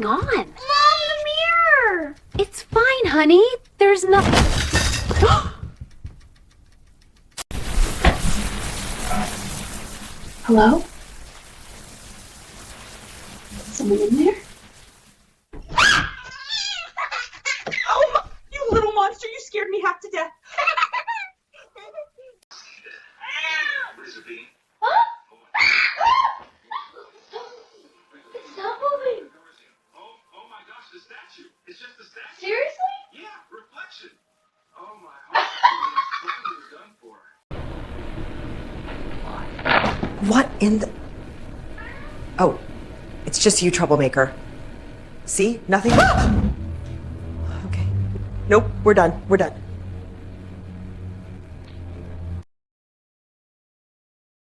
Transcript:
going on? Mom, the mirror! It's fine, honey. There's nothing. Hello? Someone in there? Oh, you little monster, you scared me half to death. Stop moving. Oh my gosh, the statue. It's just a statue. Seriously? Yeah, reflection. Oh my heart. What are you done for? What in the... Oh, it's just you, troublemaker. See? Nothing? Okay. Nope, we're done. We're done.